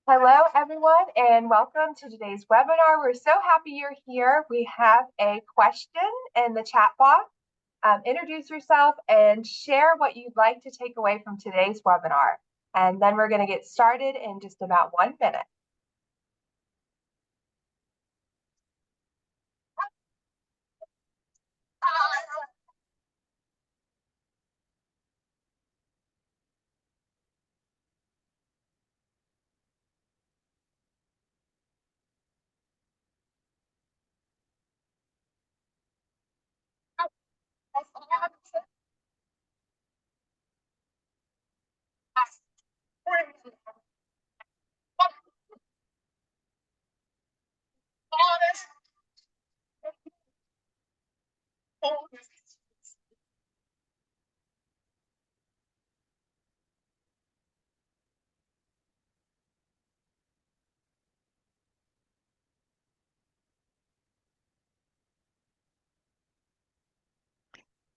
Hello, everyone, and welcome to today's webinar. We're so happy you're here. We have a question in the chat box. Introduce yourself and share what you'd like to take away from today's webinar. And then we're going to get started in just about 1 minute.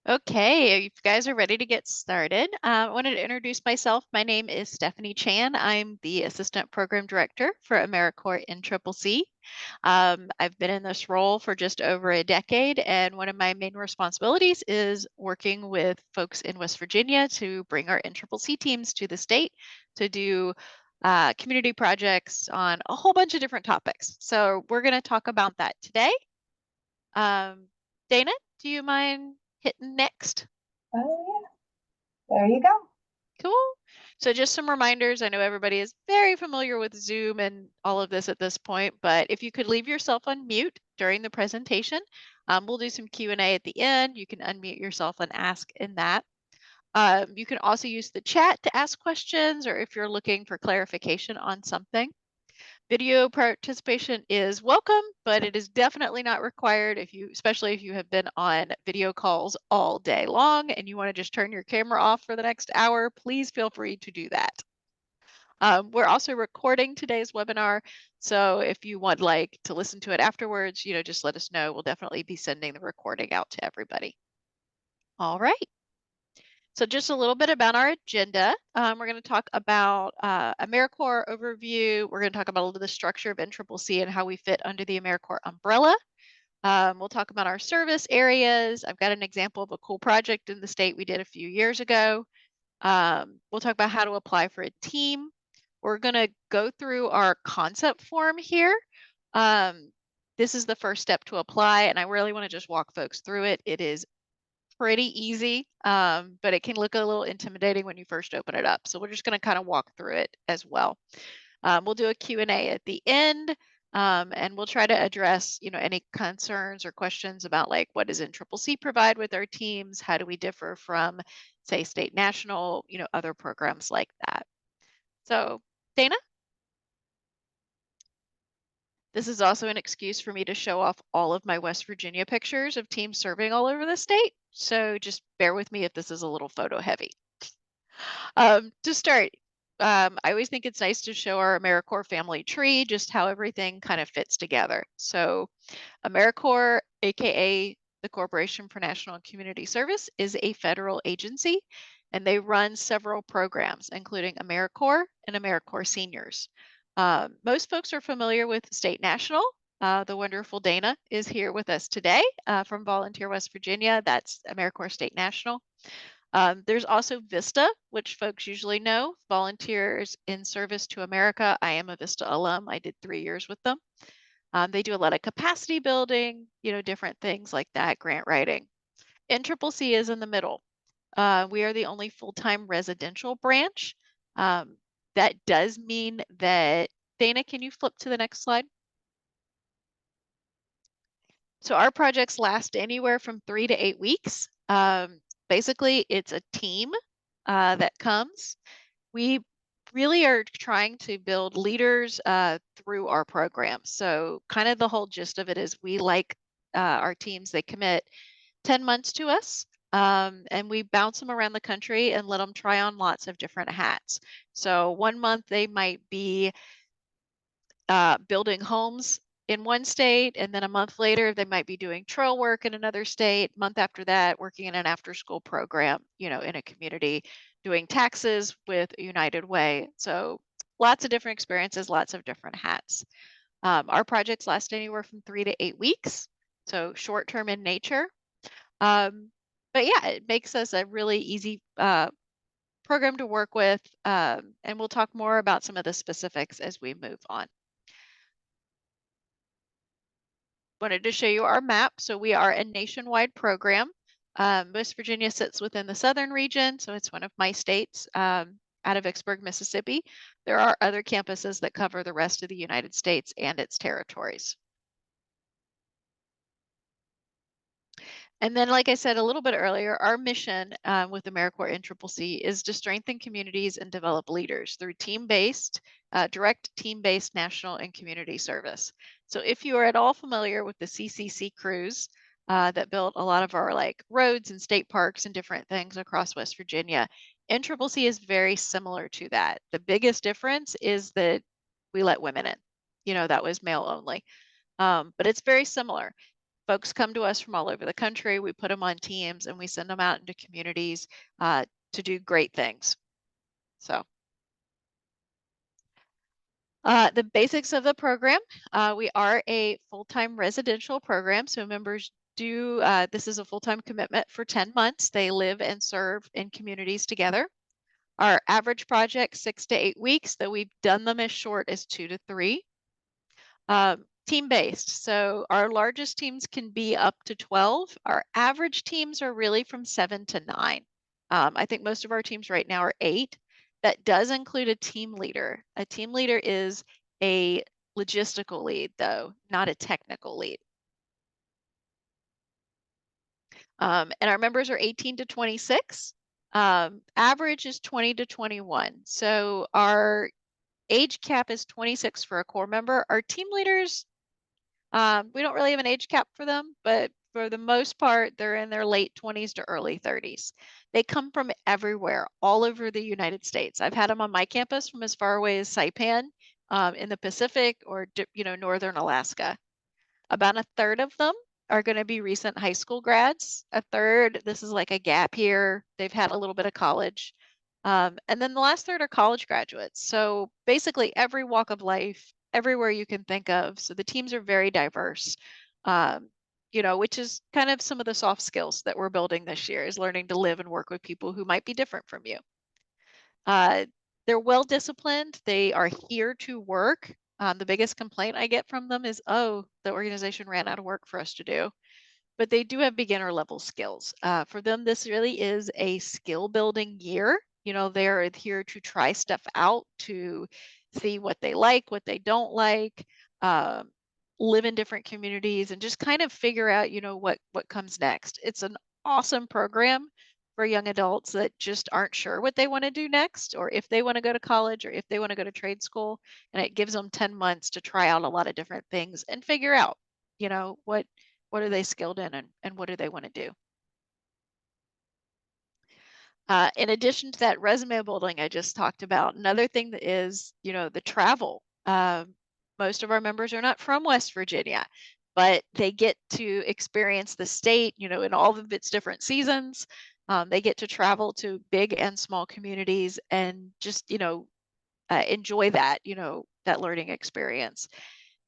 Okay, if you guys are ready to get started, I wanted to introduce myself. My name is Stephanie Chan. I'm the Assistant Program Director for AmeriCorps NCCC. I've been in this role for just over a decade, and one of my main responsibilities is working with folks in West Virginia to bring our NCCC teams to the state to do community projects on a whole bunch of different topics. So we're going to talk about that today. Dana, do you mind hitting next? Oh, yeah. There you go. Cool. So just some reminders. I know everybody is very familiar with Zoom and all of this at this point, but if you could leave yourself on mute during the presentation, we'll do some Q&A at the end. You can unmute yourself and ask in that. You can also use the chat to ask questions or if you're looking for clarification on something. Video participation is welcome, but it is definitely not required especially if you have been on video calls all day long and you want to just turn your camera off for the next hour, please feel free to do that. We're also recording today's webinar, so if you want to listen to it afterwards, just let us know. We'll definitely be sending the recording out to everybody. All right. So just a little bit about our agenda. We're going to talk about AmeriCorps overview. We're going to talk about a little of the structure of NCCC and how we fit under the AmeriCorps umbrella. We'll talk about our service areas. I've got an example of a cool project in the state we did a few years ago. We'll talk about how to apply for a team. We're going to go through our concept form here. This is the first step to apply, and I really want to just walk folks through it. It is pretty easy, but it can look a little intimidating when you first open it up. So we're just going to kind of walk through it as well. We'll do a Q&A at the end, and we'll try to address, any concerns or questions about what does NCCC provide with our teams? How do we differ from, say, state national, other programs like that. So, Dana? This is also an excuse for me to show off all of my West Virginia pictures of teams serving all over the state. So just bear with me if this is a little photo heavy. To start, I always think it's nice to show our AmeriCorps family tree, just how everything kind of fits together. So AmeriCorps, AKA the Corporation for National and Community Service, is a federal agency, and they run several programs, including AmeriCorps and AmeriCorps Seniors. Most folks are familiar with State National. The wonderful Dana is here with us today from Volunteer West Virginia. That's AmeriCorps State National. There's also VISTA, which folks usually know, Volunteers in Service to America. I am a VISTA alum. I did 3 years with them. They do a lot of capacity building, different things like that, grant writing. NCCC is in the middle. We are the only full-time residential branch. That does mean that, Dana, can you flip to the next slide? So our projects last anywhere from 3 to 8 weeks. Basically, it's a team that comes. We really are trying to build leaders through our program. So kind of the whole gist of it is we like our teams, they commit 10 months to us. And we bounce them around the country and let them try on lots of different hats. So 1 month they might be building homes in one state, and then a month later they might be doing trail work in another state. Month after that, working in an after-school program, in a community, doing taxes with United Way. So lots of different experiences, lots of different hats. Our projects last anywhere from 3 to 8 weeks, so short term in nature. Um, but yeah, it makes us a really easy program to work with, and we'll talk more about some of the specifics as we move on. Wanted to show you our map. So we are a nationwide program. West Virginia sits within the southern region, so it's one of my states out of Vicksburg, Mississippi. There are other campuses that cover the rest of the United States and its territories. And then, like I said a little bit earlier, our mission with AmeriCorps NCCC is to strengthen communities and develop leaders through team-based, direct team-based national and community service. So if you are at all familiar with the CCC crews that built a lot of our like roads and state parks and different things across West Virginia, NCCC is very similar to that. The biggest difference is that we let women in. That was male only. But it's very similar. Folks come to us from all over the country. We put them on teams and we send them out into communities to do great things. So the basics of the program, we are a full-time residential program. So members do, this is a full-time commitment for 10 months. They live and serve in communities together. Our average project, 6 to 8 weeks, though we've done them as short as 2 to 3. Team-based. So our largest teams can be up to 12. Our average teams are really from 7 to 9. I think most of our teams right now are 8. That does include a team leader. A team leader is a logistical lead, though, not a technical lead. And our members are 18 to 26. Average is 20 to 21. So our age cap is 26 for a core member. Our team leaders, we don't really have an age cap for them, but for the most part, they're in their late 20s to early 30s. They come from everywhere, all over the United States. I've had them on my campus from as far away as Saipan in the Pacific or, northern Alaska. About a third of them are going to be recent high school grads. A third, this is like a gap year. They've had a little bit of college. And then the last third are college graduates. So basically every walk of life, everywhere you can think of. So the teams are very diverse, which is kind of some of the soft skills that we're building this year is learning to live and work with people who might be different from you. They're well disciplined. They are here to work. The biggest complaint I get from them is, oh, the organization ran out of work for us to do. But they do have beginner level skills. For them, this really is a skill building year. They're here to try stuff out, to see what they like, what they don't like, um, live in different communities, and just kind of figure out, what comes next. It's an awesome program for young adults that just aren't sure what they want to do next, or if they want to go to college, or if they want to go to trade school. And it gives them 10 months to try out a lot of different things and figure out, what are they skilled in and what do they want to do. In addition to that resume building I just talked about, another thing that is, the travel. Most of our members are not from West Virginia, but they get to experience the state, in all of its different seasons. They get to travel to big and small communities and just, enjoy that, that learning experience.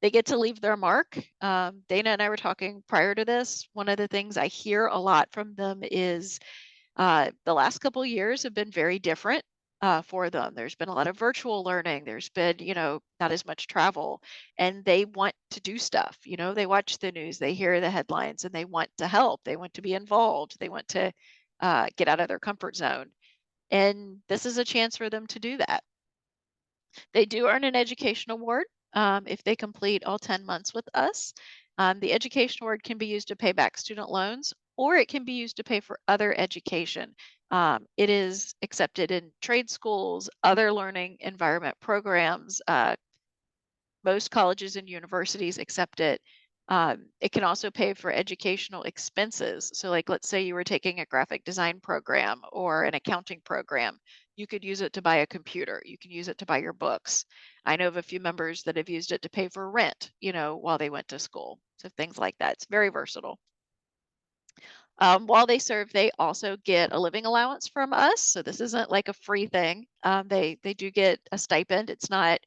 They get to leave their mark. Dana and I were talking prior to this. One of the things I hear a lot from them is the last couple of years have been very different for them. There's been a lot of virtual learning. There's been, not as much travel, and they want to do stuff. They watch the news, they hear the headlines, and they want to help. They want to be involved. They want to get out of their comfort zone. And this is a chance for them to do that. They do earn an education award if they complete all 10 months with us. The education award can be used to pay back student loans, or it can be used to pay for other education. It is accepted in trade schools, other learning environment programs. Most colleges and universities accept it. It can also pay for educational expenses. So like, let's say you were taking a graphic design program or an accounting program. You could use it to buy a computer. You can use it to buy your books. I know of a few members that have used it to pay for rent, while they went to school. So things like that. It's very versatile. While they serve, they also get a living allowance from us. So this isn't like a free thing. They do get a stipend. It's not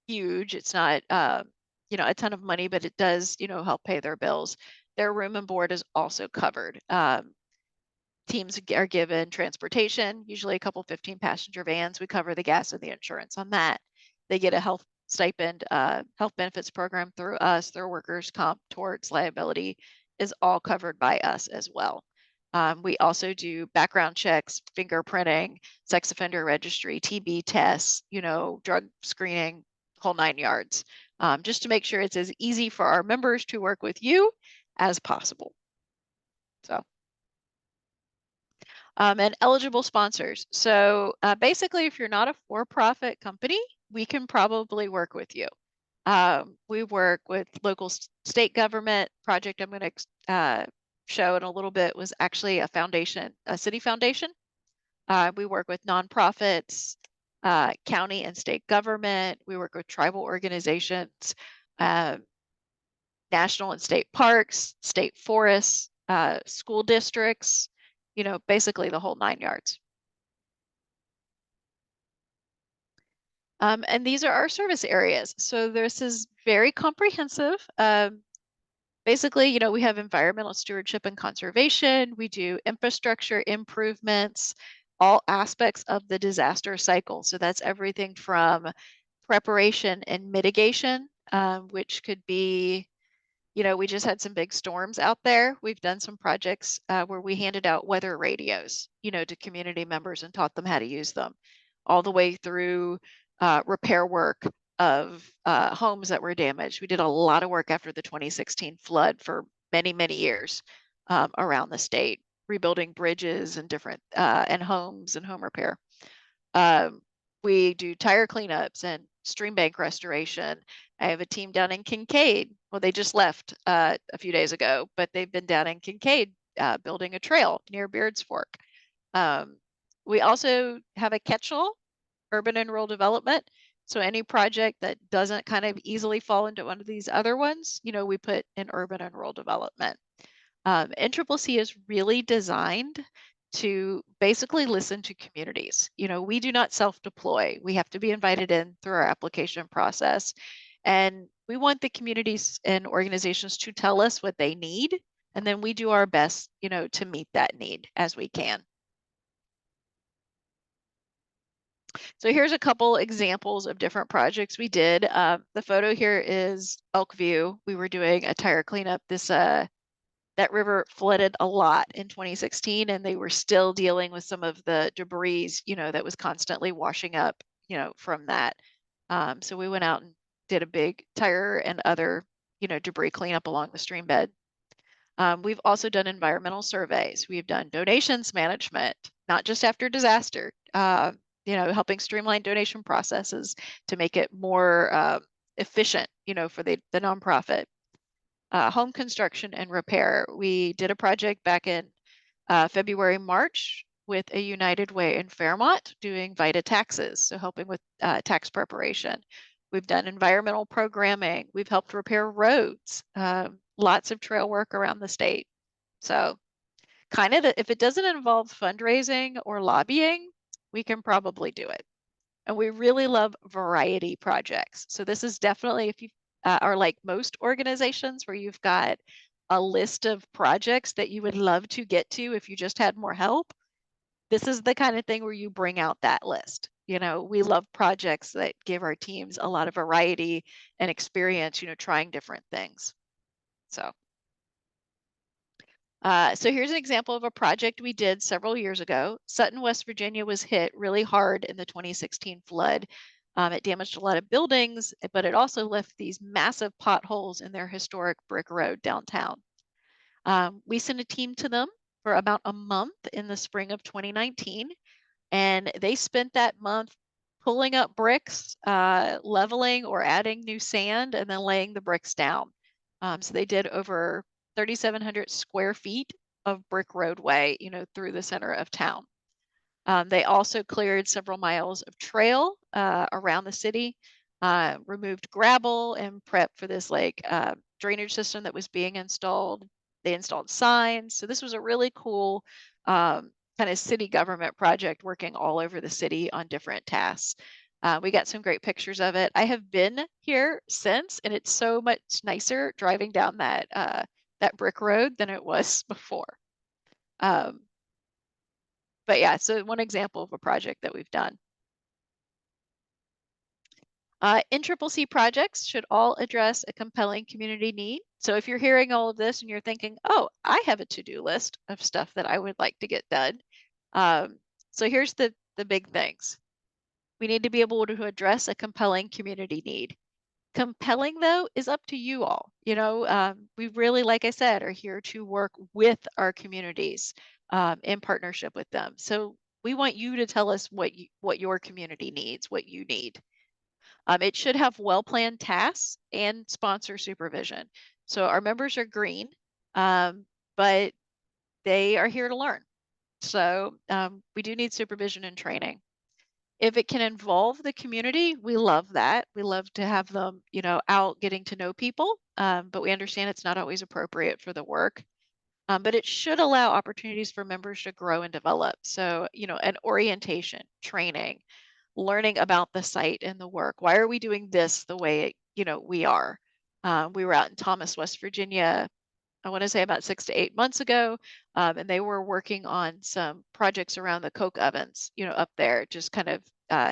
huge. It's not a ton of money, but it does help pay their bills. Their room and board is also covered. Teams are given transportation, usually a couple 15 passenger vans. We cover the gas and the insurance on that. They get a health stipend, health benefits program through us. Their workers' comp, torts, liability is all covered by us as well. We also do background checks, fingerprinting, sex offender registry, TB tests, drug screening, whole 9 yards, just to make sure it's as easy for our members to work with you as possible. So. And eligible sponsors. So basically, if you're not a for-profit company, we can probably work with you. We work with local state government. Project I'm going to show in a little bit was actually a foundation, a city foundation. We work with nonprofits, county and state government. We work with tribal organizations, national and state parks, state forests, school districts, basically the whole 9 yards. And these are our service areas. So this is very comprehensive. Basically, we have environmental stewardship and conservation. We do infrastructure improvements, all aspects of the disaster cycle. So that's everything from preparation and mitigation, which could be we just had some big storms out there. We've done some projects where we handed out weather radios, to community members and taught them how to use them, all the way through repair work of homes that were damaged. We did a lot of work after the 2016 flood for many, many years around the state, rebuilding bridges and different and homes and home repair. We do tire cleanups and stream bank restoration. I have a team down in Kincaid. Well, they just left a few days ago, but they've been down in Kincaid building a trail near Beards Fork. We also have a catch-all, urban and rural development. So any project that doesn't kind of easily fall into one of these other ones, we put in urban and rural development. NCCC is really designed to basically listen to communities. We do not self-deploy. We have to be invited in through our application process. And we want the communities and organizations to tell us what they need. And then we do our best, to meet that need as we can. So here's a couple examples of different projects we did. The photo here is Elkview. We were doing a tire cleanup. That river flooded a lot in 2016, and they were still dealing with some of the debris, that was constantly washing up, from that. So we went out and did a big tire and other, debris cleanup along the stream bed. We've also done environmental surveys. We've done donations management, not just after disaster, helping streamline donation processes to make it more efficient, for the nonprofit. Home construction and repair. We did a project back in February, March with a United Way in Fairmont doing VITA taxes, so helping with tax preparation. We've done environmental programming. We've helped repair roads, lots of trail work around the state. So kind of if it doesn't involve fundraising or lobbying, we can probably do it. And we really love variety projects. So this is definitely, if you are like most organizations where you've got a list of projects that you would love to get to if you just had more help, this is the kind of thing where you bring out that list. We love projects that give our teams a lot of variety and experience, trying different things. So here's an example of a project we did several years ago. Sutton, West Virginia was hit really hard in the 2016 flood. It damaged a lot of buildings, but it also left these massive potholes in their historic brick road downtown. We sent a team to them for about a month in the spring of 2019, and they spent that month pulling up bricks, leveling or adding new sand, and then laying the bricks down. So they did over 3,700 square feet of brick roadway, through the center of town. They also cleared several miles of trail around the city, removed gravel and prepped for this drainage system that was being installed. They installed signs. So this was a really cool kind of city government project working all over the city on different tasks. We got some great pictures of it. I have been here since, and it's so much nicer driving down that brick road than it was before. Um, but yeah, so one example of a project that we've done. NCCC projects should all address a compelling community need. So if you're hearing all of this and you're thinking, oh, I have a to-do list of stuff that I would like to get done. So here's the big things. We need to be able to address a compelling community need. Compelling, though, is up to you all. We really, like I said, are here to work with our communities in partnership with them. So we want you to tell us what your community needs, what you need. It should have well-planned tasks and sponsor supervision. So our members are green, but they are here to learn. So we do need supervision and training. If it can involve the community, we love that. We love to have them, out getting to know people, but we understand it's not always appropriate for the work. But it should allow opportunities for members to grow and develop. So, an orientation, training, learning about the site and the work. Why are we doing this the way, we are? We were out in Thomas, West Virginia, I want to say about 6 to 8 months ago, and they were working on some projects around the coke ovens, up there, just kind of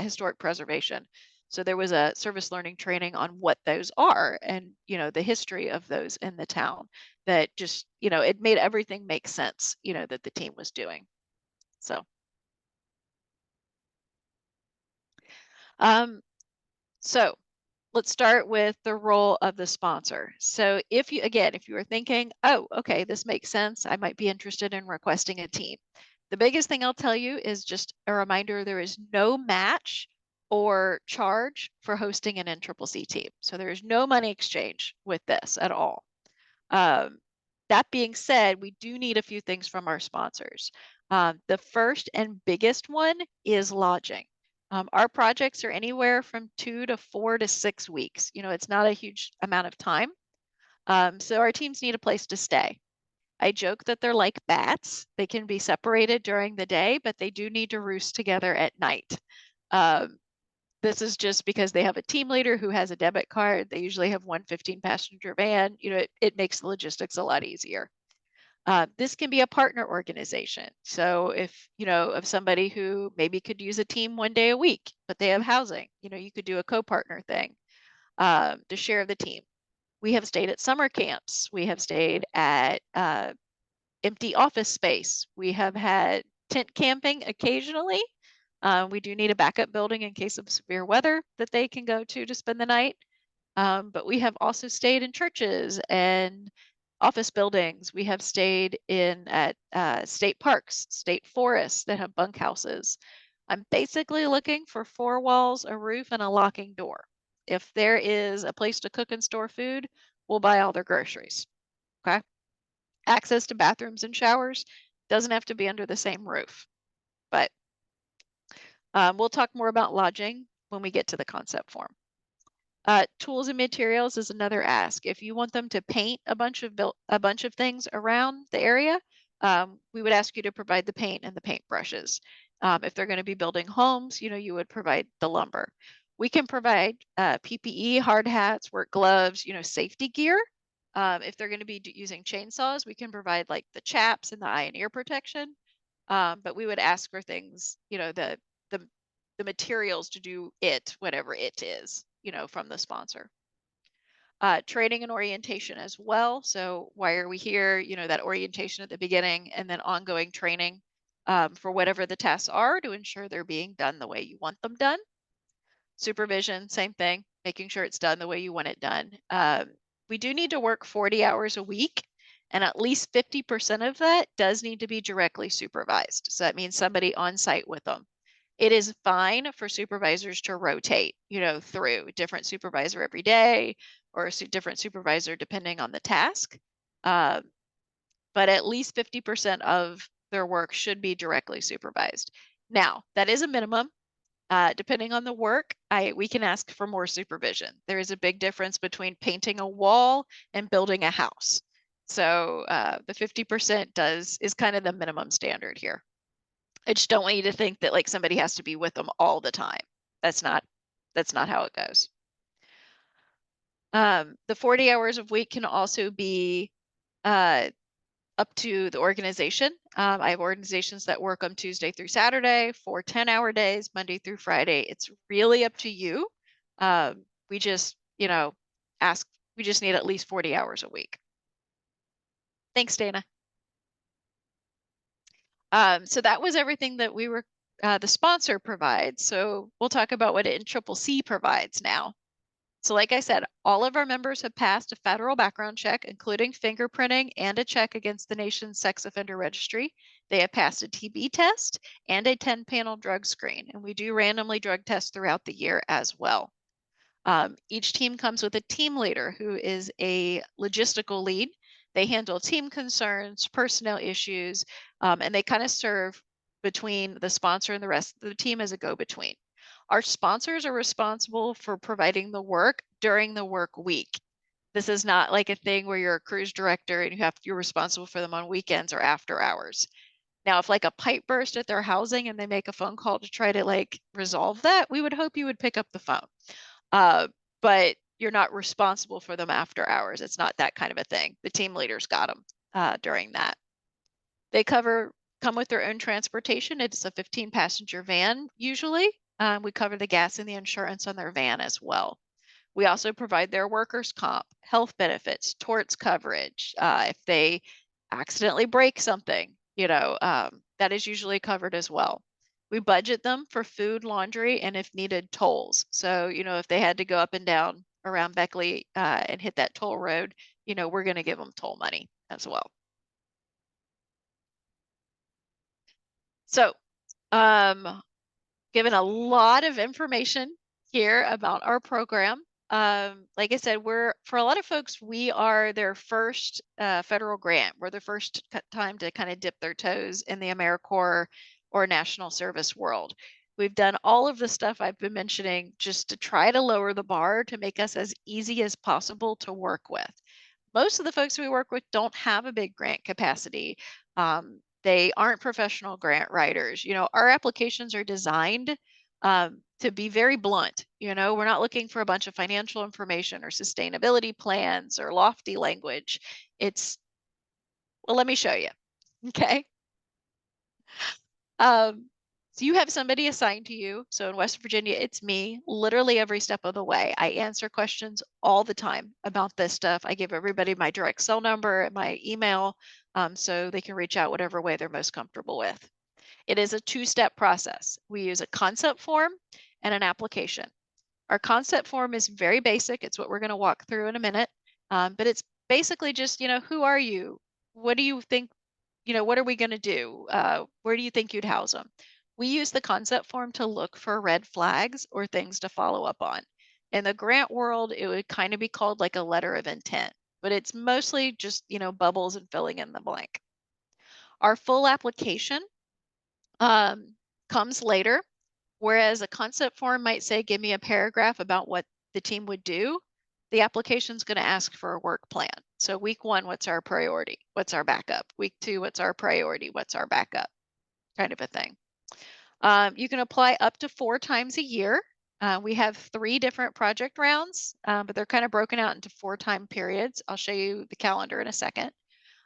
historic preservation. So there was a service learning training on what those are and, the history of those in the town that just, it made everything make sense, that the team was doing. So, um, so let's start with the role of the sponsor. So if you are thinking, oh, okay, this makes sense, I might be interested in requesting a team. The biggest thing I'll tell you is just a reminder, there is no match or charge for hosting an NCCC team. So there is no money exchange with this at all. That being said, we do need a few things from our sponsors. The first and biggest one is lodging. Our projects are anywhere from 2 to 4 to 6 weeks. It's not a huge amount of time. So our teams need a place to stay. I joke that they're like bats. They can be separated during the day, but they do need to roost together at night. This is just because they have a team leader who has a debit card. They usually have one 15-passenger van. It makes the logistics a lot easier. This can be a partner organization. So if somebody who maybe could use a team 1 day a week, but they have housing, you could do a co-partner thing to share the team. We have stayed at summer camps. We have stayed at empty office space. We have had tent camping occasionally. We do need a backup building in case of severe weather that they can go to spend the night. But we have also stayed in churches and office buildings. We have stayed at state parks, state forests that have bunkhouses. I'm basically looking for 4 walls, a roof, and a locking door. If there is a place to cook and store food, we'll buy all their groceries. Okay. Access to bathrooms and showers doesn't have to be under the same roof, but we'll talk more about lodging when we get to the concept form. Tools and materials is another ask. If you want them to paint a bunch of things around the area, we would ask you to provide the paint and the paint brushes. If they're going to be building homes, you would provide the lumber. We can provide PPE, hard hats, work gloves, safety gear. If they're going to be using chainsaws, we can provide like the chaps and the eye and ear protection. But we would ask for things, the materials to do it, whatever it is, from the sponsor. Training and orientation as well. So why are we here? That orientation at the beginning and then ongoing training for whatever the tasks are to ensure they're being done the way you want them done. Supervision, same thing, making sure it's done the way you want it done. We do need to work 40 hours a week, and at least 50% of that does need to be directly supervised. So that means somebody on site with them. It is fine for supervisors to rotate, through different supervisor every day or a different supervisor depending on the task. But at least 50% of their work should be directly supervised. Now, that is a minimum. Depending on the work, we can ask for more supervision. There is a big difference between painting a wall and building a house. So the 50% is kind of the minimum standard here. I just don't want you to think that like somebody has to be with them all the time. That's not how it goes. The 40 hours of week can also be up to the organization. I have organizations that work on Tuesday through Saturday for 10-hour days, Monday through Friday. It's really up to you. We just, we just need at least 40 hours a week. Thanks, Dana. So that was everything that we were, the sponsor provides. So we'll talk about what NCCC provides now. So like I said, all of our members have passed a federal background check, including fingerprinting and a check against the nation's sex offender registry. They have passed a TB test and a 10-panel drug screen, and we do randomly drug tests throughout the year as well. Each team comes with a team leader who is a logistical lead. They handle team concerns, personnel issues, and they kind of serve between the sponsor and the rest of the team as a go-between. Our sponsors are responsible for providing the work during the work week. This is not like a thing where you're a cruise director and you're responsible for them on weekends or after hours. Now, if like a pipe burst at their housing and they make a phone call to try to like resolve that, we would hope you would pick up the phone. But you're not responsible for them after hours. It's not that kind of a thing. The team leaders got them during that. They come with their own transportation. It's a 15-passenger van usually. We cover the gas and the insurance on their van as well. We also provide their workers' comp, health benefits, torts coverage. If they accidentally break something, that is usually covered as well. We budget them for food, laundry, and if needed, tolls. So, if they had to go up and down around Beckley and hit that toll road, we're going to give them toll money as well. So, given a lot of information here about our program. Like I said, for a lot of folks, we are their first federal grant. We're the first time to kind of dip their toes in the AmeriCorps or national service world. We've done all of the stuff I've been mentioning just to try to lower the bar to make us as easy as possible to work with. Most of the folks we work with don't have a big grant capacity. They aren't professional grant writers. Our applications are designed to be very blunt. We're not looking for a bunch of financial information or sustainability plans or lofty language. Well, let me show you. Okay. So you have somebody assigned to you. So in West Virginia, it's me literally every step of the way. I answer questions all the time about this stuff. I give everybody my direct cell number and my email so they can reach out whatever way they're most comfortable with. It is a two-step process. We use a concept form and an application. Our concept form is very basic. It's what we're going to walk through in a minute. But it's basically just, who are you? What do you think? What are we going to do? Where do you think you'd house them? We use the concept form to look for red flags or things to follow up on. In the grant world, it would kind of be called like a letter of intent, but it's mostly just, bubbles and filling in the blank. Our full application comes later, whereas a concept form might say, give me a paragraph about what the team would do. The application is going to ask for a work plan. So week 1, what's our priority? What's our backup? Week 2, what's our priority? What's our backup? Kind of a thing. You can apply up to 4 times a year. We have 3 different project rounds, but they're kind of broken out into 4 time periods. I'll show you the calendar in a second.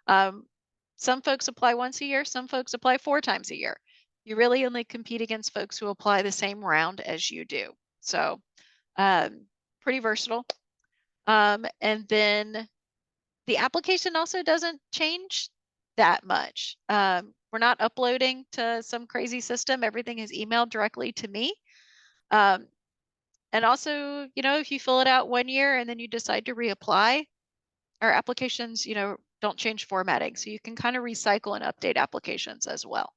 Some folks apply once a year, some folks apply 4 times a year. You really only compete against folks who apply the same round as you do. So pretty versatile. And then the application also doesn't change that much. We're not uploading to some crazy system. Everything is emailed directly to me. And also, if you fill it out 1 year and then you decide to reapply, our applications, don't change formatting. So you can kind of recycle and update applications as well.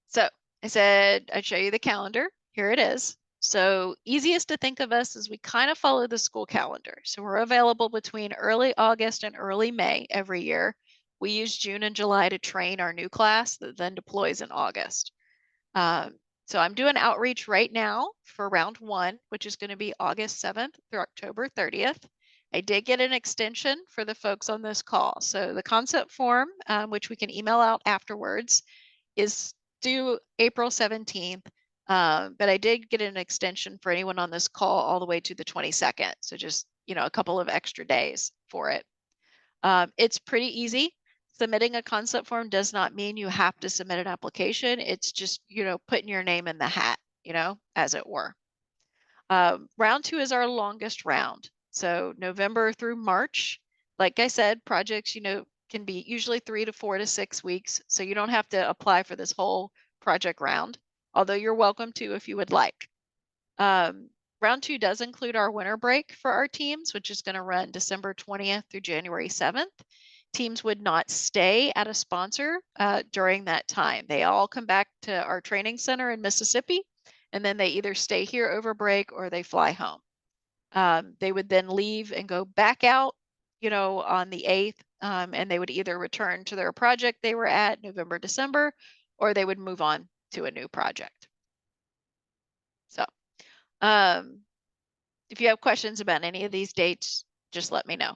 So I said I'd show you the calendar. Here it is. So easiest to think of us is we kind of follow the school calendar. So we're available between early August and early May every year. We use June and July to train our new class that then deploys in August. So I'm doing outreach right now for round 1, which is going to be August 7th through October 30th. I did get an extension for the folks on this call. So the concept form, which we can email out afterwards, is due April 17th. But I did get an extension for anyone on this call all the way to the 22nd. So just, a couple of extra days for it. It's pretty easy. Submitting a concept form does not mean you have to submit an application. It's just, putting your name in the hat, as it were. Round 2 is our longest round. So November through March. Like I said, projects, can be usually 3 to 4 to 6 weeks. So you don't have to apply for this whole project round, although you're welcome to if you would like. Round 2 does include our winter break for our teams, which is going to run December 20th through January 7th. Teams would not stay at a sponsor during that time. They all come back to our training center in Mississippi, and then they either stay here over break or they fly home. They would then leave and go back out, on the 8th, and they would either return to their project they were at November, December, or they would move on to a new project. So if you have questions about any of these dates, just let me know.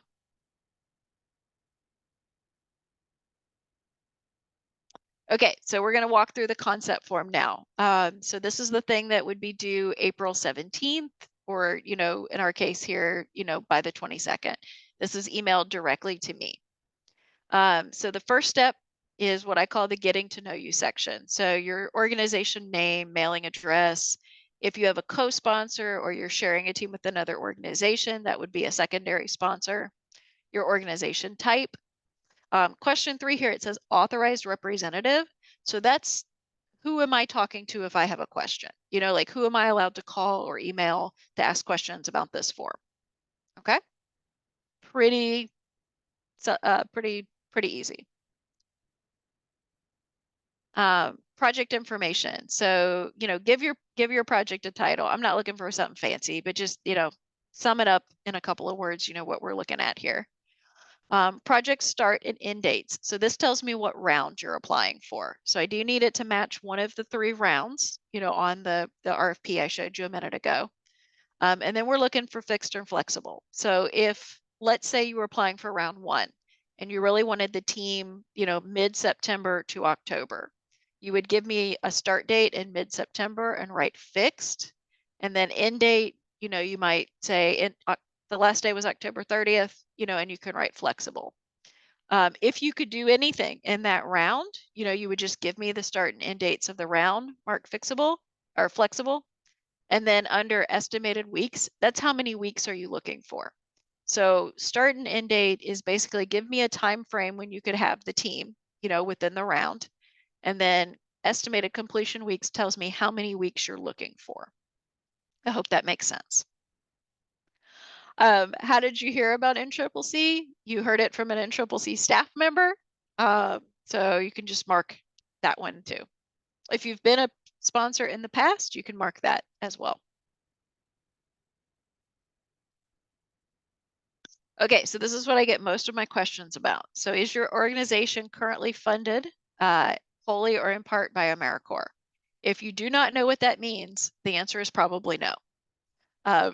Okay, so we're going to walk through the concept form now. So this is the thing that would be due April 17th, or, in our case here, by the 22nd. This is emailed directly to me. So the first step is what I call the getting to know you section. So your organization name, mailing address. If you have a co-sponsor or you're sharing a team with another organization, that would be a secondary sponsor. Your organization type. Question 3 here, it says authorized representative. So that's who am I talking to if I have a question? Like who am I allowed to call or email to ask questions about this form? Okay. Pretty easy. Project information. So, give your project a title. I'm not looking for something fancy, but just, sum it up in a couple of words, what we're looking at here. Project start and end dates. So this tells me what round you're applying for. So I do need it to match one of the 3 rounds, on the RFP I showed you a minute ago. And then we're looking for fixed and flexible. So if, let's say you were applying for round 1 and you really wanted the team, mid-September to October, you would give me a start date in mid-September and write fixed. And then end date, you might say the last day was October 30th, and you can write flexible. If you could do anything in that round, you would just give me the start and end dates of the round, mark fixable or flexible. And then under estimated weeks, that's how many weeks are you looking for? So start and end date is basically give me a time frame when you could have the team, within the round. And then estimated completion weeks tells me how many weeks you're looking for. I hope that makes sense. How did you hear about NCCC? You heard it from an NCCC staff member. So you can just mark that one too. If you've been a sponsor in the past, you can mark that as well. Okay, so this is what I get most of my questions about. So is your organization currently funded wholly or in part by AmeriCorps? If you do not know what that means, the answer is probably no.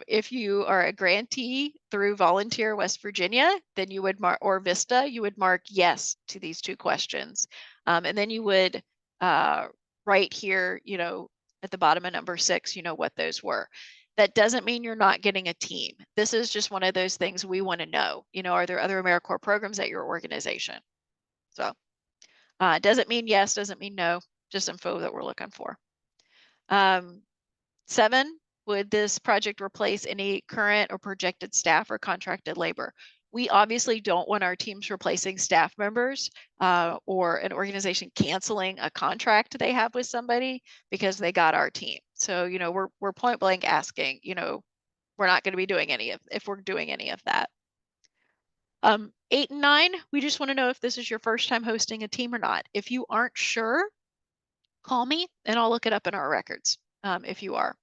If you are a grantee through Volunteer West Virginia, then you would mark, or VISTA, you would mark yes to these 2 questions. And then you would write here, at the bottom of number 6, what those were. That doesn't mean you're not getting a team. This is just one of those things we want to know. Are there other AmeriCorps programs at your organization? So doesn't mean yes, doesn't mean no, just info that we're looking for. 7, would this project replace any current or projected staff or contracted labor? We obviously don't want our teams replacing staff members or an organization canceling a contract they have with somebody because they got our team. So, we're point blank asking, we're not going to be doing if we're doing any of that. 8 and 9, we just want to know if this is your first time hosting a team or not. If you aren't sure, call me and I'll look it up in our records if you are.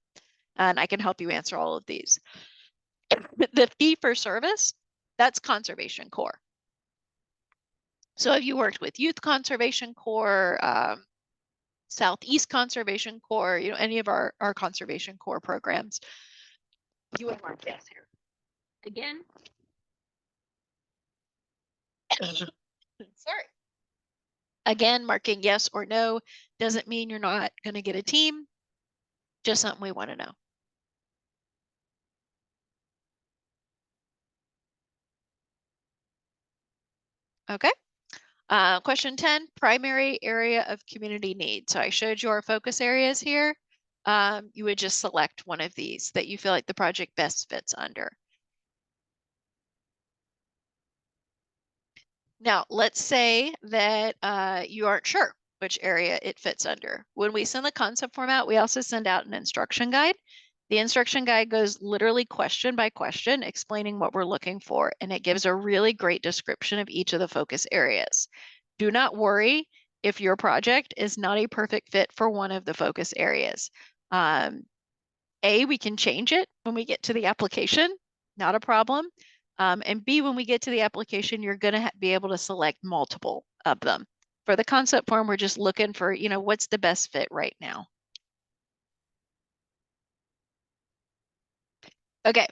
And I can help you answer all of these. The fee for service, that's Conservation Corps. So if you worked with Youth Conservation Corps, Southeast Conservation Corps, any of our Conservation Corps programs, you would mark yes here. Again, Sorry. Again, marking yes or no doesn't mean you're not going to get a team, just something we want to know. Okay. Question 10, primary area of community need. So I showed you our focus areas here. You would just select one of these that you feel like the project best fits under. Now, let's say that you aren't sure which area it fits under. When we send the concept form out, we also send out an instruction guide. The instruction guide goes literally question by question, explaining what we're looking for, and it gives a really great description of each of the focus areas. Do not worry if your project is not a perfect fit for one of the focus areas. We can change it when we get to the application, not a problem. And B, when we get to the application, you're going to be able to select multiple of them. For the concept form, we're just looking for, what's the best fit right now. Okay,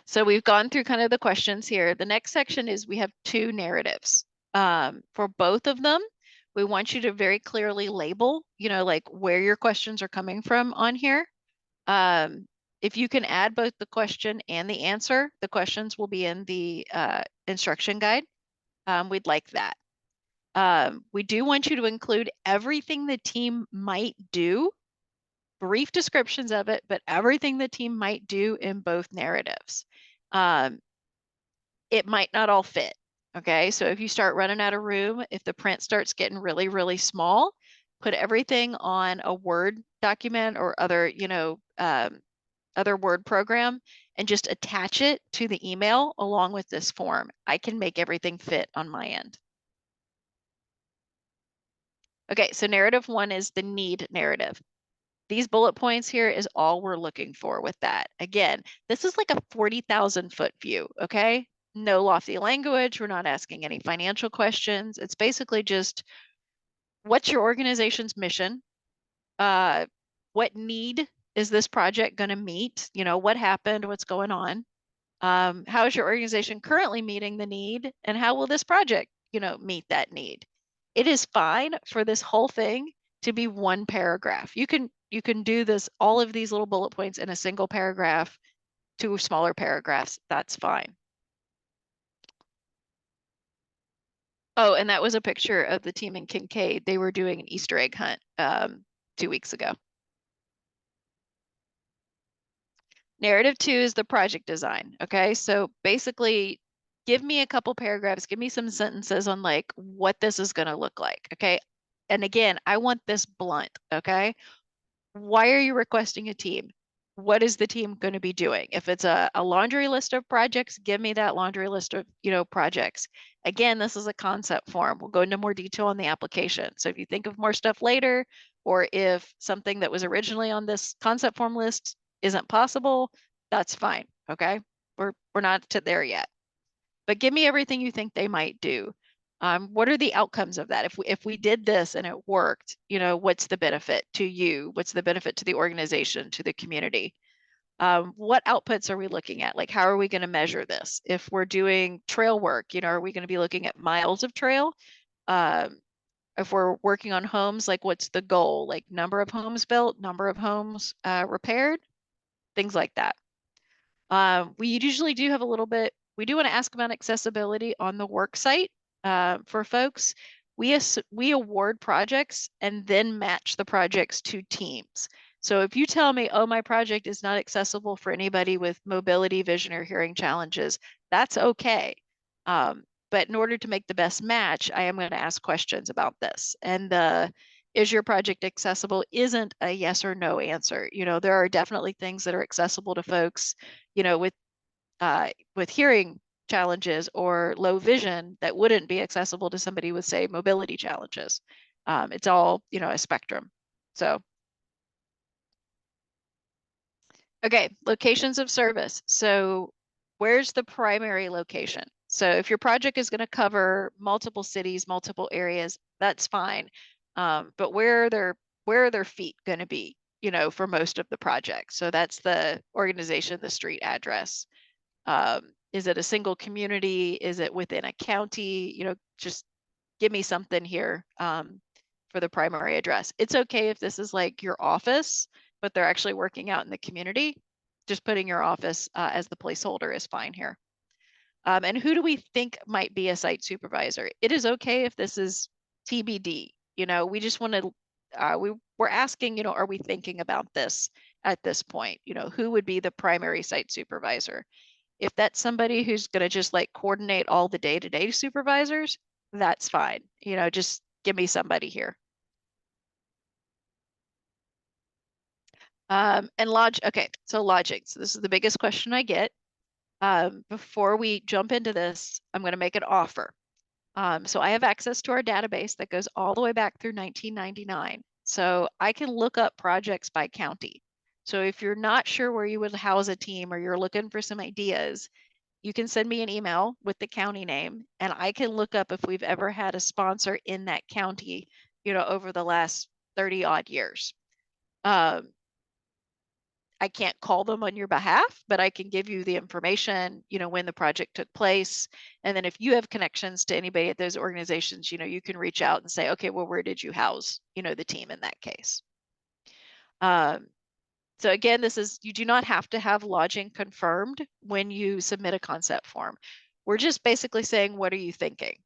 so we've gone through kind of the questions here. The next section is we have two narratives. For both of them, we want you to very clearly label, like where your questions are coming from on here. If you can add both the question and the answer, the questions will be in the instruction guide. We'd like that. We do want you to include everything the team might do, brief descriptions of it, but everything the team might do in both narratives. It might not all fit. Okay, so if you start running out of room, if the print starts getting really, really small, put everything on a Word document or other, other Word program and just attach it to the email along with this form. I can make everything fit on my end. Okay, so narrative 1 is the need narrative. These bullet points here is all we're looking for with that. Again, this is like a 40,000 foot view, okay? No lofty language. We're not asking any financial questions. It's basically just what's your organization's mission? What need is this project going to meet? What happened? What's going on? How is your organization currently meeting the need? And how will this project, meet that need? It is fine for this whole thing to be one paragraph. You can do this, all of these little bullet points in a single paragraph, 2 smaller paragraphs. That's fine. Oh, and that was a picture of the team in Kincaid. They were doing an Easter egg hunt 2 weeks ago. Narrative 2 is the project design. Okay, so basically give me a couple paragraphs, give me some sentences on like what this is going to look like. Okay, and again, I want this blunt. Okay, why are you requesting a team? What is the team going to be doing? If it's a laundry list of projects, give me that laundry list of projects. Again, this is a concept form. We'll go into more detail on the application. So if you think of more stuff later, or if something that was originally on this concept form list isn't possible, that's fine. Okay, we're not to there yet. But give me everything you think they might do. What are the outcomes of that? If we did this and it worked, what's the benefit to you? What's the benefit to the organization, to the community? What outputs are we looking at? Like, how are we going to measure this? If we're doing trail work, are we going to be looking at miles of trail? If we're working on homes, like what's the goal? Like number of homes built, number of homes repaired, things like that. We usually do have a little bit, we do want to ask about accessibility on the work site for folks. We award projects and then match the projects to teams. So if you tell me, oh, my project is not accessible for anybody with mobility, vision, or hearing challenges, that's okay. But in order to make the best match, I am going to ask questions about this. And is your project accessible isn't a yes or no answer. There are definitely things that are accessible to folks, with hearing challenges or low vision that wouldn't be accessible to somebody with, say, mobility challenges. It's all, a spectrum. So, okay, locations of service. So where's the primary location? So if your project is going to cover multiple cities, multiple areas, that's fine. But where are their feet going to be, for most of the project? So that's the organization, the street address. Is it a single community? Is it within a county? Just give me something here for the primary address. It's okay if this is like your office, but they're actually working out in the community. Just putting your office as the placeholder is fine here. And who do we think might be a site supervisor? It is okay if this is TBD. We just want to, we're asking, are we thinking about this at this point? Who would be the primary site supervisor? If that's somebody who's going to just like coordinate all the day-to-day supervisors, that's fine. Just give me somebody here. And okay, so lodging. So this is the biggest question I get. Before we jump into this, I'm going to make an offer. So I have access to our database that goes all the way back through 1999. So I can look up projects by county. So if you're not sure where you would house a team or you're looking for some ideas, you can send me an email with the county name and I can look up if we've ever had a sponsor in that county, over the last 30 odd years. I can't call them on your behalf, but I can give you the information, when the project took place. And then if you have connections to anybody at those organizations, you can reach out and say, okay, well, where did you house, the team in that case? So again, you do not have to have lodging confirmed when you submit a concept form. We're just basically saying, what are you thinking?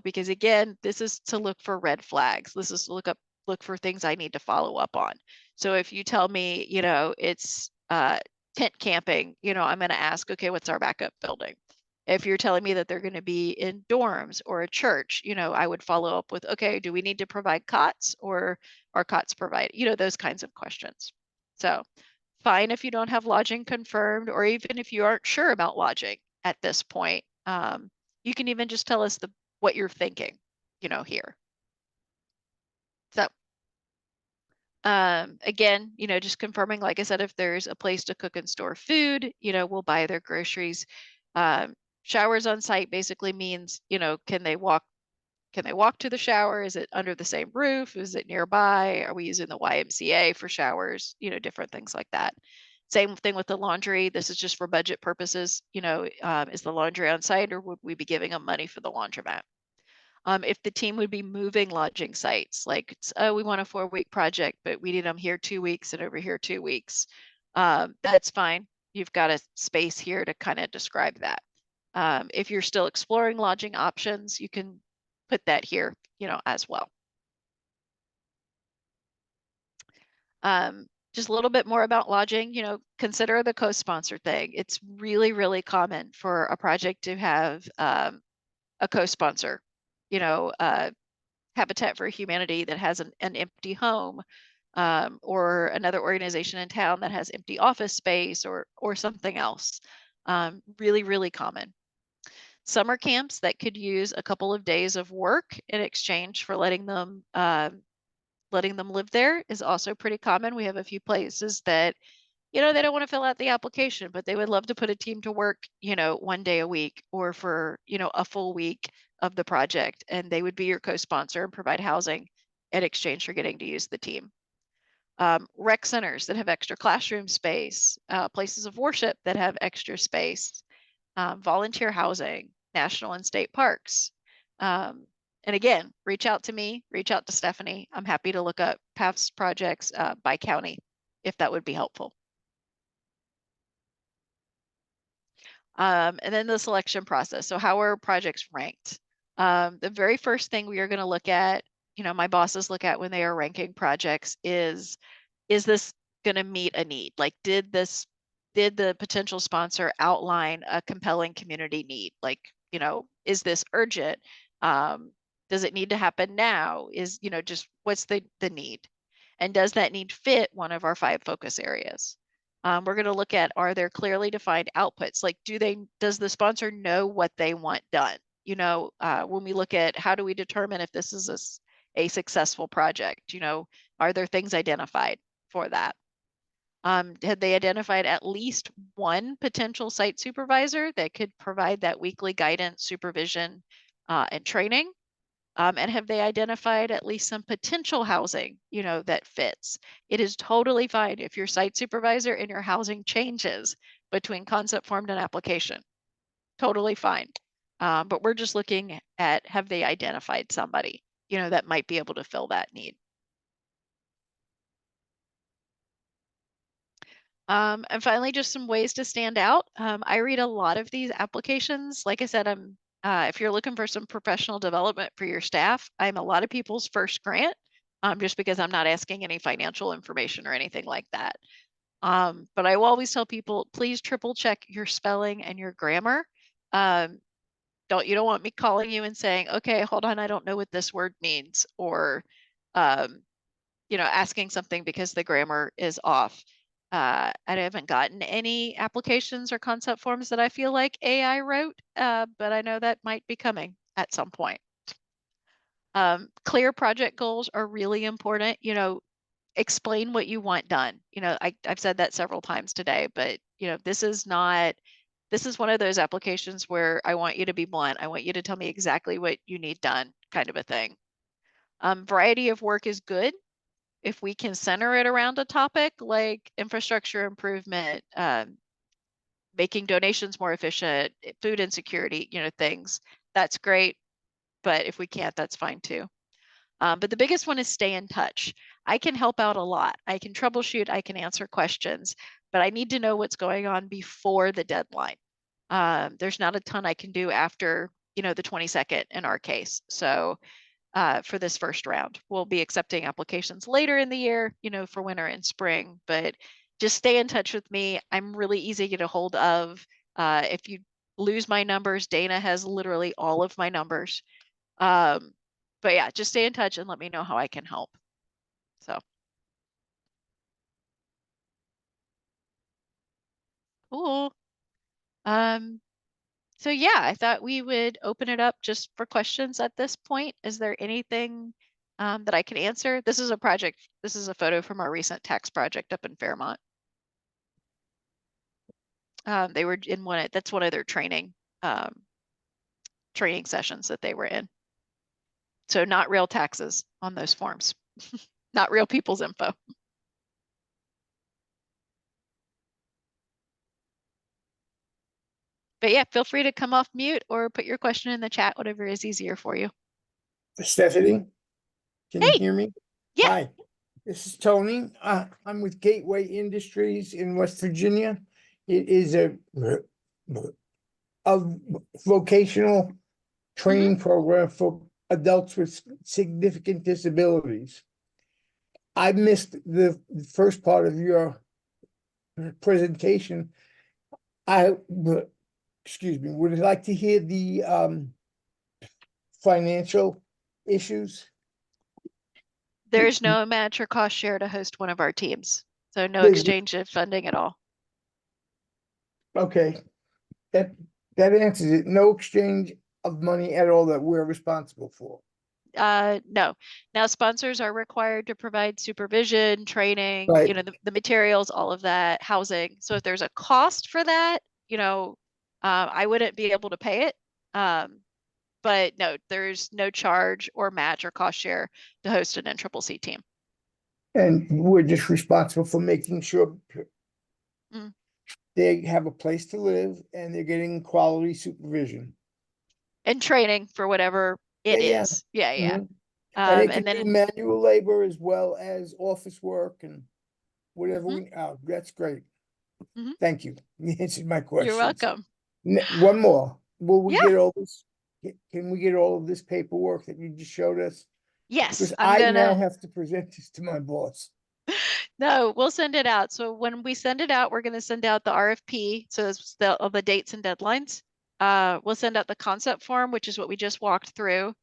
Because again, this is to look for red flags. This is to look for things I need to follow up on. So if you tell me, it's tent camping, I'm going to ask, okay, what's our backup building? If you're telling me that they're going to be in dorms or a church, I would follow up with, okay, do we need to provide cots or are cots provided? Those kinds of questions. So fine if you don't have lodging confirmed, or even if you aren't sure about lodging at this point, you can even just tell us what you're thinking, here. So again, just confirming, like I said, if there's a place to cook and store food, we'll buy their groceries. Showers on site basically means, can they walk to the shower? Is it under the same roof? Is it nearby? Are we using the YMCA for showers? Different things like that. Same thing with the laundry. This is just for budget purposes. Is the laundry on site or would we be giving them money for the laundromat? If the team would be moving lodging sites, like, we want a 4-week project, but we need them here 2 weeks and over here 2 weeks. That's fine. You've got a space here to kind of describe that. If you're still exploring lodging options, you can put that here, as well. Just a little bit more about lodging, consider the co-sponsor thing. It's really, really common for a project to have a co-sponsor, Habitat for Humanity that has an empty home, or another organization in town that has empty office space or something else. Really, really common. Summer camps that could use a couple of days of work in exchange for letting them live there is also pretty common. We have a few places that, they don't want to fill out the application, but they would love to put a team to work, 1 day a week or for, a full week of the project, and they would be your co-sponsor and provide housing in exchange for getting to use the team. Rec centers that have extra classroom space, places of worship that have extra space, volunteer housing, national and state parks. And again, reach out to me, reach out to Stephanie. I'm happy to look up past projects by county if that would be helpful. And then the selection process. So how are projects ranked? The very first thing we are going to look at, my bosses look at when they are ranking projects is this going to meet a need? Like, did the potential sponsor outline a compelling community need? Like, is this urgent? Does it need to happen now? Is, just what's the need? And does that need fit one of our 5 focus areas? We're going to look at, are there clearly defined outputs? Like, does the sponsor know what they want done? When we look at how do we determine if this is a successful project, are there things identified for that? Had they identified at least one potential site supervisor that could provide that weekly guidance, supervision, and training? And have they identified at least some potential housing, that fits? It is totally fine if your site supervisor and your housing changes between concept form and application. totally fine. But we're just looking at, have they identified somebody, that might be able to fill that need. And finally, just some ways to stand out. I read a lot of these applications. Like I said, if you're looking for some professional development for your staff, I'm a lot of people's first grant, just because I'm not asking any financial information or anything like that. But I will always tell people, please triple check your spelling and your grammar. You don't want me calling you and saying, okay, hold on, I don't know what this word means, or asking something because the grammar is off. I haven't gotten any applications or concept forms that I feel like AI wrote, but I know that might be coming at some point. Clear project goals are really important. Explain what you want done. I've said that several times today, but this is one of those applications where I want you to be blunt. I want you to tell me exactly what you need done, kind of a thing. Variety of work is good. If we can center it around a topic like infrastructure improvement, making donations more efficient, food insecurity, things, that's great. But if we can't, that's fine too. But the biggest one is stay in touch. I can help out a lot. I can troubleshoot, I can answer questions, but I need to know what's going on before the deadline. There's not a ton I can do after, the 22nd in our case. So for this first round, we'll be accepting applications later in the year, for winter and spring, but just stay in touch with me. I'm really easy to get a hold of. If you lose my numbers, Dana has literally all of my numbers. But yeah, just stay in touch and let me know how I can help. So. Cool. So yeah, I thought we would open it up just for questions at this point. Is there anything that I can answer? This is a photo from our recent tax project up in Fairmont. They were in that's one of their training sessions that they were in. So not real taxes on those forms, not real people's info. But yeah, feel free to come off mute or put your question in the chat, whatever is easier for you. Stephanie, can you Hey, hear me? yeah. Hi, this is Tony. I'm with Gateway Industries in West Virginia. It is a vocational training program for adults with significant disabilities. I missed the first part of your presentation. Excuse me, would like to hear the financial issues. There's no match or cost share to host one of our teams. So no There's- exchange of funding at all. Okay, that answers it. No exchange of money at all that we're responsible for. No. Now sponsors are required to provide supervision, training, Right. The materials, all of that, housing. So if there's a cost for that, I wouldn't be able to pay it. But no, there's no charge or match or cost share to host an NCCC team. And we're just responsible for making sure they have a place to live and they're getting quality supervision. And training for whatever it is. Yeah. And they can And then do manual labor as well as office work and whatever that's great. Thank you. You answered my question. You're welcome. One more. Will we Yeah. get all this? Can we get all of this paperwork that you just showed us? Yes, Because I now have to present this to my boss. No, we'll send it out. So when we send it out, we're going to send out the RFP. So it's all the dates and deadlines. We'll send out the concept form, which is what we just walked through,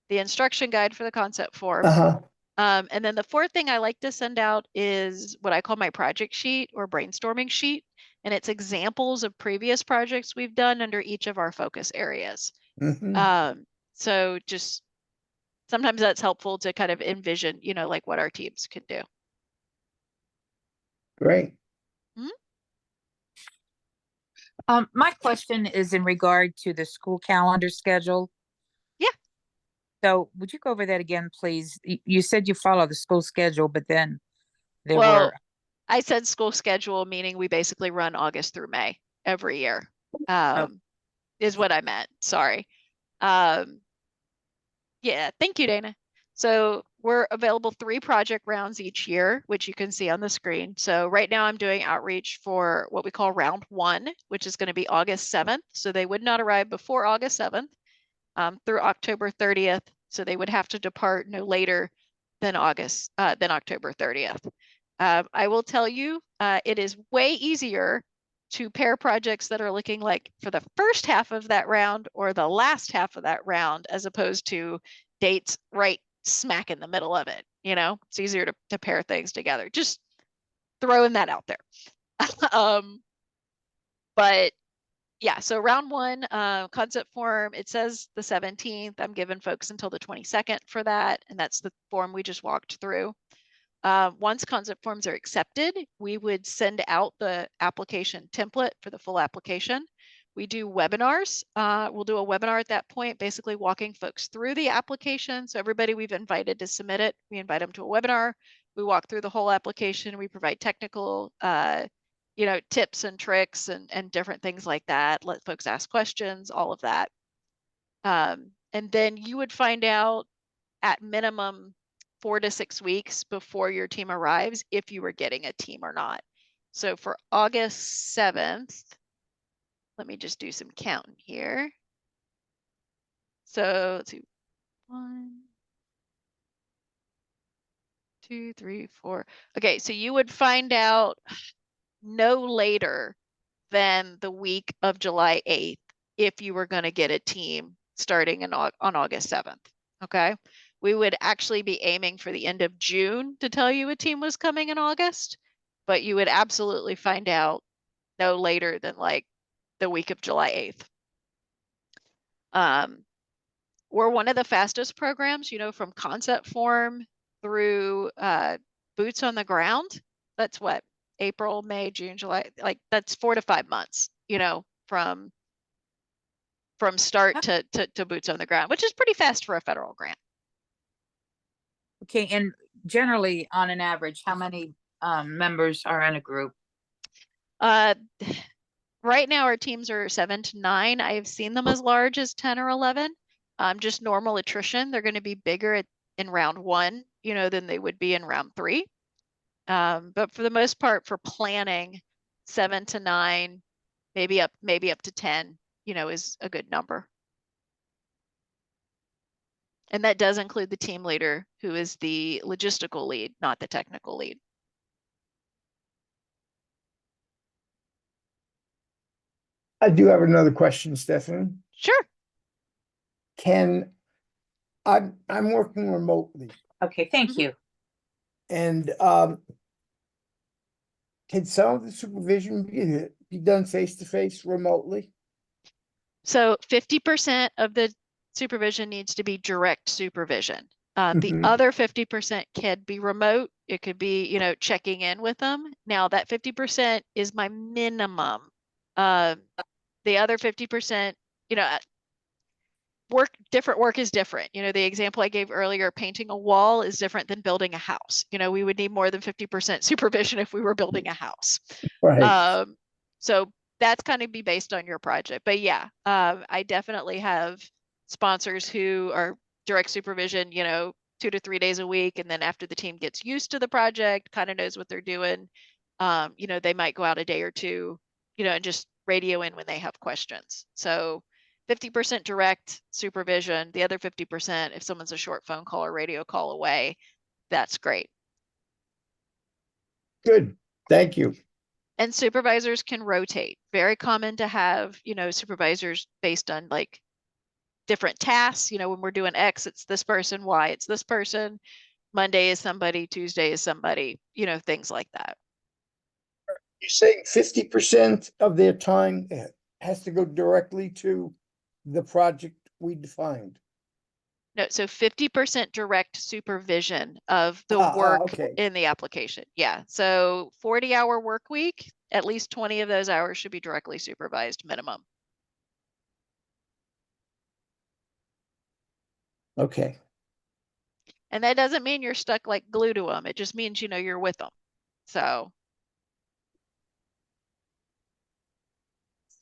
the instruction guide for the concept form. And then the fourth thing I like to send out is what I call my project sheet or brainstorming sheet. And it's examples of previous projects we've done under each of our focus areas. So just sometimes that's helpful to kind of envision, like what our teams can do. Great. My question is in regard to the school calendar schedule. Yeah. So would you go over that again, please? You said you follow the school schedule, but then there Well, were. I said school schedule, meaning we basically run August through May every year. is what I meant. Sorry. Um, yeah, thank you, Dana. So we're available 3 project rounds each year, which you can see on the screen. So right now I'm doing outreach for what we call round 1, which is going to be August 7th. So they would not arrive before August 7th through October 30th. So they would have to depart no later than October 30th. I will tell you, it is way easier to pair projects that are looking like for the first half of that round or the last half of that round, as opposed to dates right smack in the middle of it. You know, it's easier to pair things together. Just throwing that out there. But yeah, so round 1, concept form, it says the 17th. I'm giving folks until the 22nd for that, and that's the form we just walked through. Once concept forms are accepted, we would send out the application template for the full application. We do webinars. We'll do a webinar at that point, basically walking folks through the application. So everybody we've invited to submit it, we invite them to a webinar. We walk through the whole application. We provide technical, tips and tricks and different things like that. Let folks ask questions, all of that. And then you would find out at minimum 4 to 6 weeks before your team arrives if you were getting a team or not. So for August 7th, let me just do some counting here. So let's see, 1, 2, 3, 4. Okay, so you would find out no later than the week of July 8th if you were going to get a team starting on August 7th. Okay. We would actually be aiming for the end of June to tell you a team was coming in August, but you would absolutely find out no later than like the week of July 8th. We're one of the fastest programs, from concept form through boots on the ground. That's what, April, May, June, July, like that's 4 to 5 months, from start to boots on the ground, which is pretty fast for a federal grant. Okay, and generally, on an average, how many members are in a group? Right now our teams are 7 to 9. I've seen them as large as 10 or 11. Just normal attrition. They're going to be bigger in round 1, than they would be in round 3. But for the most part, for planning, 7 to 9, maybe up to 10, is a good number. And that does include the team leader, who is the logistical lead, not the technical lead. I do have another question, Stephanie. Sure. I'm working remotely, Okay, thank you. and can some of the supervision be done face to face remotely? So 50% of the supervision needs to be direct supervision. The Mhm. other 50% can be remote. It could be, checking in with them. Now that 50% is my minimum. The other 50%, different work is different. The example I gave earlier, painting a wall is different than building a house. We would need more than 50% supervision if we were building a house. Right. So that's kind of be based on your project. But yeah, I definitely have sponsors who are direct supervision, 2 to 3 days a week. And then after the team gets used to the project, kind of knows what they're doing, they might go out a day or two, and just radio in when they have questions. So 50% direct supervision, the other 50%, if someone's a short phone call or radio call away, that's great. Good. Thank you. And supervisors can rotate. Very common to have, supervisors based on like different tasks. When we're doing X, it's this person, Y, it's this person. Monday is somebody, Tuesday is somebody, things like that. You're saying 50% of their time has to go directly to the project we defined. No, so 50% direct supervision of the work Okay. in the application. Yeah. So 40-hour work week, at least 20 of those hours should be directly supervised minimum. Okay. And that doesn't mean you're stuck like glue to them. It just means, you're with them. So.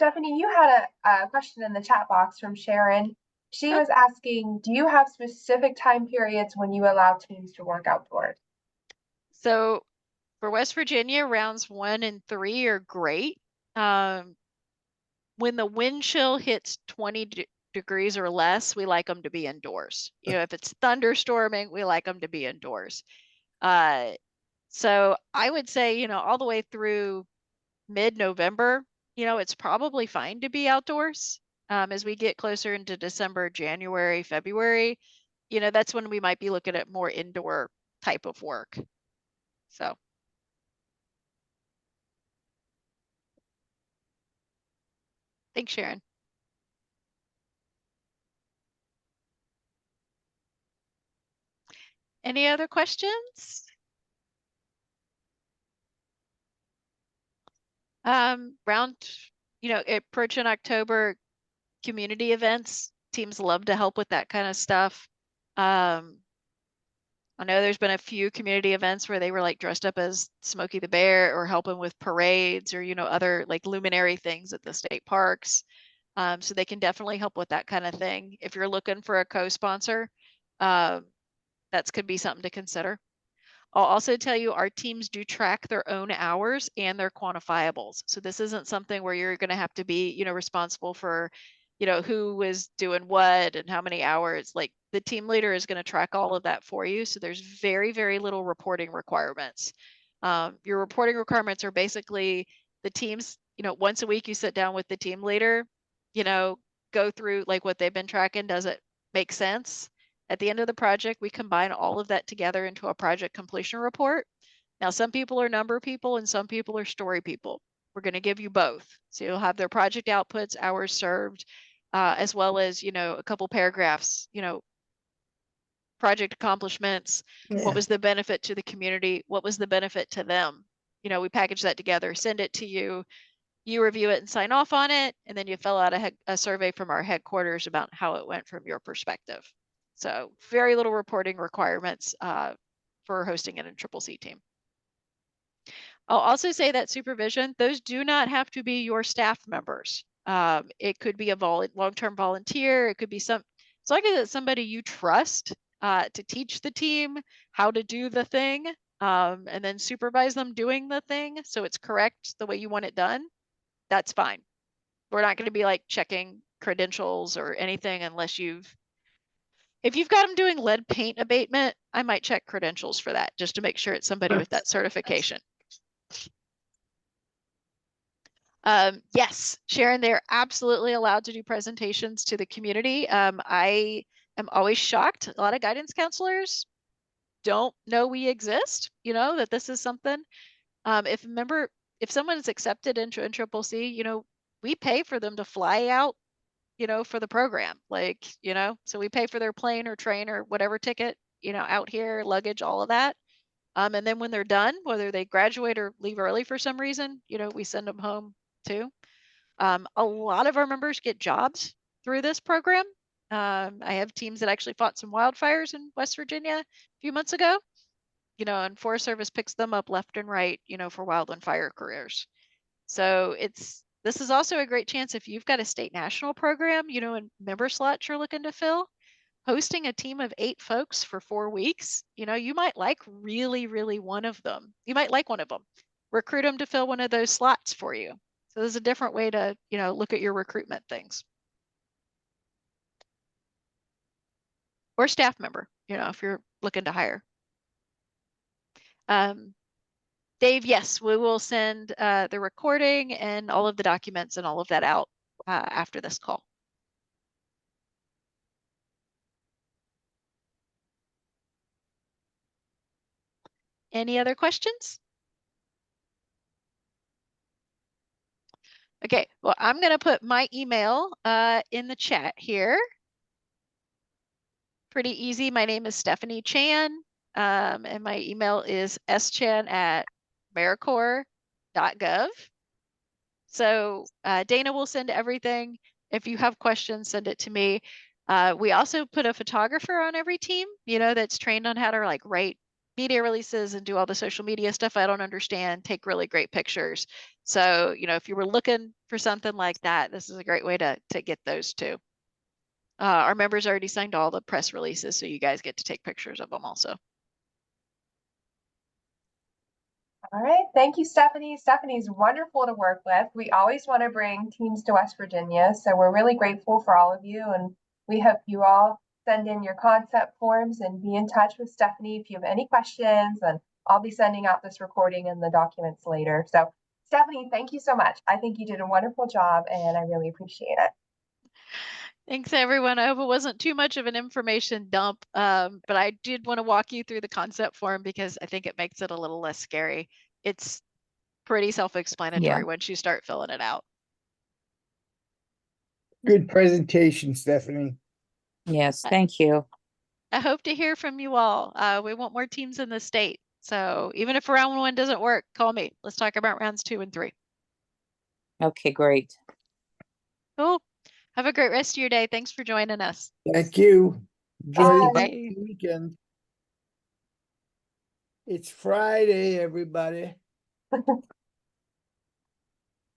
Stephanie, you had a question in the chat box from Sharon. She was asking, do you have specific time periods when you allow teams to work outdoors? So for West Virginia, rounds 1 and 3 are great. When the wind chill hits 20 degrees or less, we like them to be indoors. You know, if it's thunderstorming, we like them to be indoors. So I would say, you know, all the way through mid-November, you know, it's probably fine to be outdoors. As we get closer into December, January, February, you know, that's when we might be looking at more indoor type of work. So. Thanks, Sharon. Any other questions? You know, approaching October, community events, teams love to help with that kind of stuff. I know there's been a few community events where they were like dressed up as Smokey the Bear or helping with parades or, you know, other like luminary things at the state parks. So they can definitely help with that kind of thing. If you're looking for a co-sponsor, that could be something to consider. I'll also tell you our teams do track their own hours and their quantifiables. So this isn't something where you're going to have to be, you know, responsible for, you know, who is doing what and how many hours. Like the team leader is going to track all of that for you. So there's very, very little reporting requirements. Your reporting requirements are basically the teams, you know, once a week you sit down with the team leader, you know, go through like what they've been tracking. Does it make sense? At the end of the project, we combine all of that together into a project completion report. Now, some people are number people and some people are story people. We're going to give you both. So you'll have their project outputs, hours served, as well as, you know, a couple paragraphs, you know, project accomplishments. Yeah. What was the benefit to the community? What was the benefit to them? You know, we package that together, send it to you. You review it and sign off on it. And then you fill out a survey from our headquarters about how it went from your perspective. So very little reporting requirements for hosting an NCCC team. I'll also say that supervision, those do not have to be your staff members. It could be a long-term volunteer. It could be as long as it's somebody you trust to teach the team how to do the thing and then supervise them doing the thing so it's correct the way you want it done. That's fine. We're not going to be like checking credentials or anything unless if you've got them doing lead paint abatement, I might check credentials for that just to make sure it's somebody with that certification. Yes, Sharon, they're absolutely allowed to do presentations to the community. I am always shocked. A lot of guidance counselors don't know we exist, you know, that this is something. If someone is accepted into NCCC, you know, we pay for them to fly out, you know, for the program, like, you know, so we pay for their plane or train or whatever ticket, you know, out here, luggage, all of that. And then when they're done, whether they graduate or leave early for some reason, you know, we send them home too. A lot of our members get jobs through this program. I have teams that actually fought some wildfires in West Virginia a few months ago, you know, and Forest Service picks them up left and right, you know, for wildland fire careers. So this is also a great chance if you've got a state national program, you know, and member slots you're looking to fill, hosting a team of 8 folks for 4 weeks, you know, you might like really, really one of them. You might like one of them. Recruit them to fill one of those slots for you. So there's a different way to, you know, look at your recruitment things. Or staff member, you know, if you're looking to hire. Dave, yes, we will send the recording and all of the documents and all of that out after this call. Any other questions? Okay, well, I'm going to put my email in the chat here. Pretty easy. My name is Stephanie Chan, and my email is schan@AmeriCorps.gov. So Dana will send everything. If you have questions, send it to me. We also put a photographer on every team, you know, that's trained on how to like write media releases and do all the social media stuff I don't understand, take really great pictures. So, if you were looking for something like that, this is a great way to get those too. Our members already signed all the press releases, so you guys get to take pictures of them also. All right, thank you, Stephanie. Stephanie's wonderful to work with. We always want to bring teams to West Virginia, so we're really grateful for all of you, and we hope you all send in your concept forms and be in touch with Stephanie if you have any questions, and I'll be sending out this recording and the documents later. So Stephanie, thank you so much. I think you did a wonderful job, and I really appreciate it. Thanks, everyone. I hope it wasn't too much of an information dump, but I did want to walk you through the concept form because I think it makes it a little less scary. It's pretty self-explanatory once you start filling it out. Good presentation, Stephanie. Yes, thank you. I hope to hear from you all. We want more teams in the state. So even if round 1 doesn't work, call me. Let's talk about rounds 2 and 3. Okay, great. Cool. Have a great rest of your day. Thanks for joining us. Thank you. Enjoy Bye. the weekend. It's Friday, everybody.